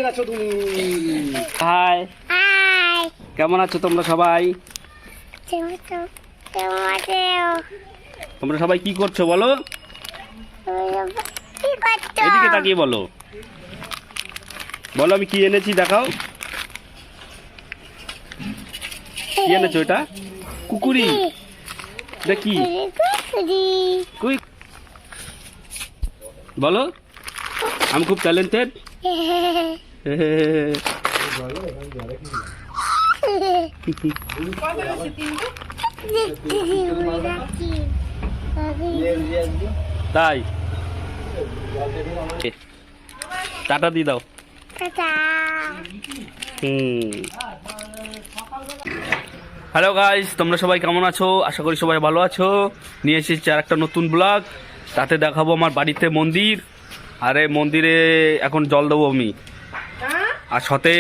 গেছো তুমি। হাই, কেমন আছো তোমরা সবাই? তোমরা সবাই কি করছো বলো? এদিকে তাকিয়ে বলো, বলো আমি কি এনেছি দেখাও। কি এনেছো এটা? কুকুরি। দেখি বলো, আমি খুব ট্যালেন্টেড। তাই টাটা দিয়ে দাও। হ্যালো গাইস, তোমরা সবাই কেমন আছো? আশা করি সবাই ভালো আছো। নিয়ে এসেছি আর একটা নতুন ব্লগ। তাতে দেখাবো আমার বাড়িতে মন্দির, আরে মন্দিরে এখন জল দেবো আমি। আর সাথে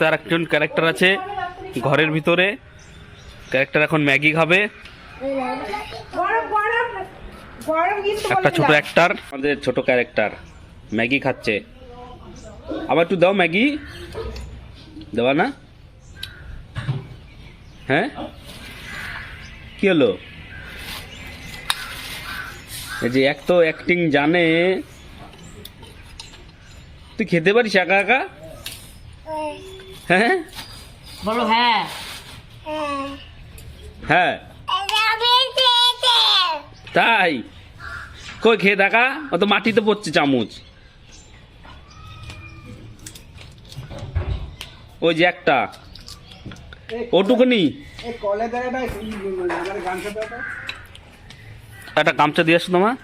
আর একজন ক্যারেক্টার আছে ঘরের ভিতরে। ক্যারেক্টার এখন ম্যাগি খাবে। একটা ছোট অ্যাক্টার, আমাদের ছোট ক্যারেক্টার ম্যাগি খাচ্ছে। আবার একটু দাও ম্যাগি, দেওয়া না? হ্যাঁ, কি হলো? এই যে এক তো অ্যাক্টিং জানে, তুই খেতে পারিস একা একা? হ্যাঁ বলো হ্যাঁ। হ্যাঁ তাই, কই খেয়ে দেখা, অত মাটিতে পড়ছে চামচ। ওই যে একটা ওটুকুনি, একটা গামছা দিয়ে আসো তোমার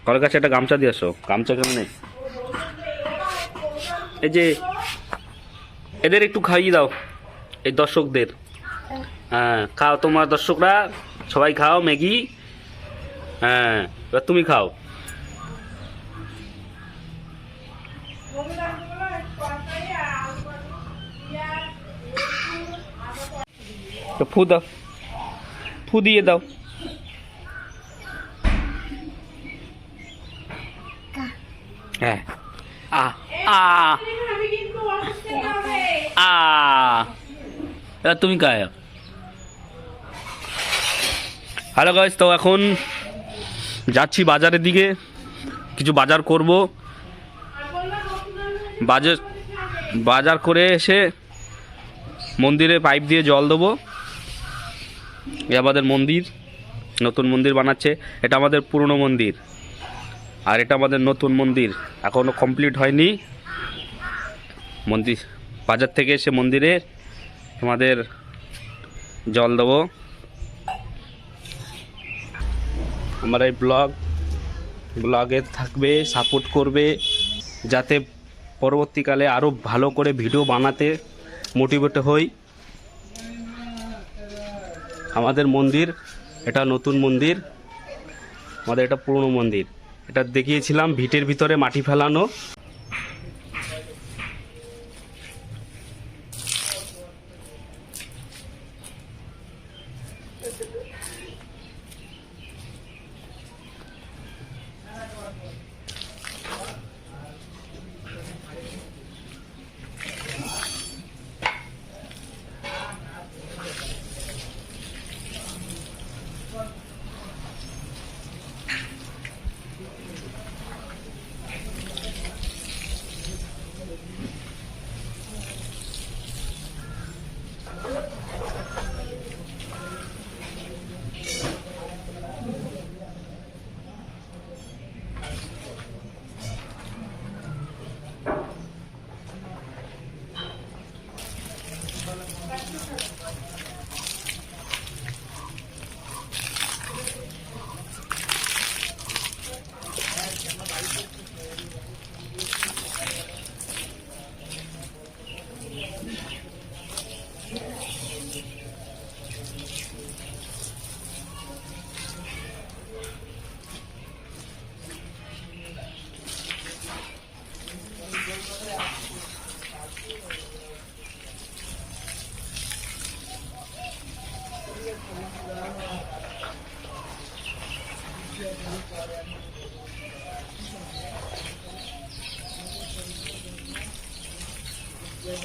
কলের কাছে, একটা গামছা দিয়ে আসো। গামছা কেন নেই? এই যে এদের একটু খাইয়ে দাও, এই দর্শকদের। হ্যাঁ খাও, তোমার দর্শকরা সবাই খাও ম্যাগি। হ্যাঁ এবার তুমি খাও। তো ফু দাও, ফু দিয়ে দাও। হ্যাঁ আ আ আ, এবার তুমি খাও। হ্যালো গাইস, তো এখন যাচ্ছি বাজারের দিকে, কিছু বাজার করব। বাজার করে এসে মন্দিরে পাইপ দিয়ে জল দেবো। এ আমাদের মন্দির, নতুন মন্দির বানাচ্ছে। এটা আমাদের পুরনো মন্দির, আর এটা আমাদের নতুন মন্দির, এখনও কমপ্লিট হয়নি। মন্দির বাজার থেকে এসে মন্দিরে আমাদের জল দেবো। আমার এই ব্লগে থাকবে, সাপোর্ট করবে, যাতে পরবর্তীকালে আরও ভালো করে ভিডিও বানাতে মোটিভেট হই। আমাদের মন্দির এটা নতুন মন্দির, আমাদের এটা পুরনো মন্দির। এটা দেখিয়েছিলাম ভিটের ভিতরে মাটি ফেলানো।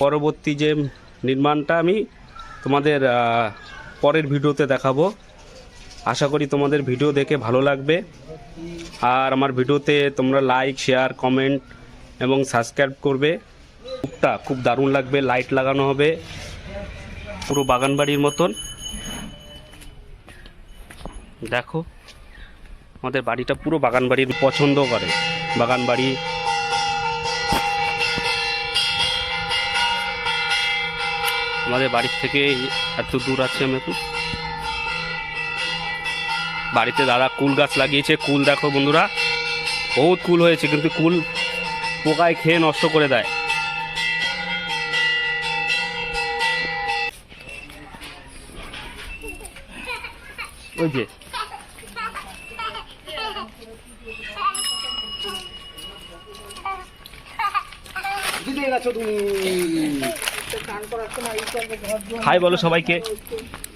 পরবর্তী যে নির্মাণটা আমি তোমাদের পরের ভিডিওতে দেখাবো। আশা করি তোমাদের ভিডিও দেখে ভালো লাগবে। আর আমার ভিডিওতে তোমরা লাইক, শেয়ার, কমেন্ট এবং সাবস্ক্রাইব করবে। খুব দারুণ লাগবে, লাইট লাগানো হবে পুরো বাগান বাড়ির মতন। দেখো আমাদের বাড়িটা পুরো বাগান বাড়ির পছন্দ করে, বাগান বাড়ি। আমাদের বাড়ির থেকে এত দূর আছে আমি এখন। বাড়িতে দাদা কুল গাছ লাগিয়েছে। কুল দেখো বন্ধুরা, বহুত কুল হয়েছে, কিন্তু কুল পোকায় খেয়ে নষ্ট করে দেয়। ওই যে হাই বলো সবাইকে,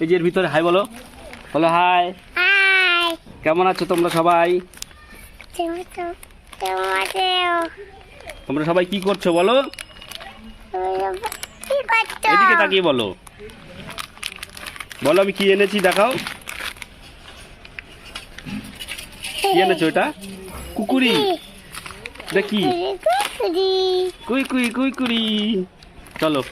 এই যে এর ভিতরে হাই বলো, বলো হাই। কেমন আছো তোমরা সবাই? তোমরা সবাই কি করছো বলো? এদিকে তাকিয়ে বলো, বলো আমি কি এনেছি দেখাও। কি এনেছো? এটা কুকুরি। এটা কি? কুই কুই কুই কুড়ি। চলো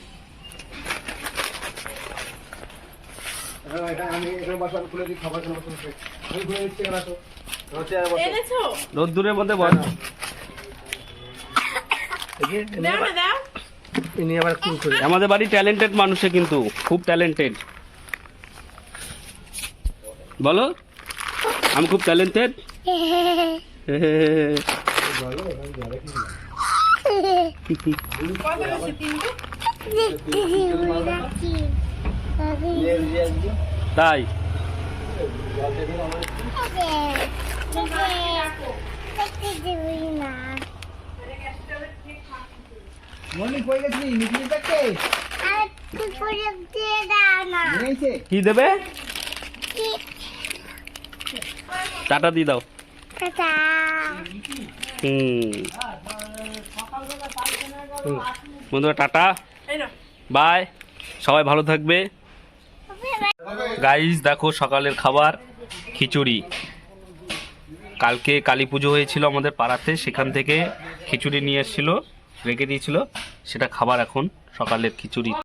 রোদ্দুরের মধ্যে বল। আমাদের বাড়ি ট্যালেন্টেড মানুষে, কিন্তু খুব ট্যালেন্টেড। বলো আমি খুব ট্যালেন্টেড। তাই কি দেবে? টাটা দিয়ে দাও। বন্ধুরা টাটা, বাই, সবাই ভালো থাকবে। গাইস দেখো সকালের খাবার খিচুড়ি। কালকে কালী পুজো হয়েছিল আমাদের পাড়াতে, সেখান থেকে খিচুড়ি নিয়ে এসেছিল, রেখে দিয়েছিল, সেটা খাবার এখন সকালের খিচুড়ি।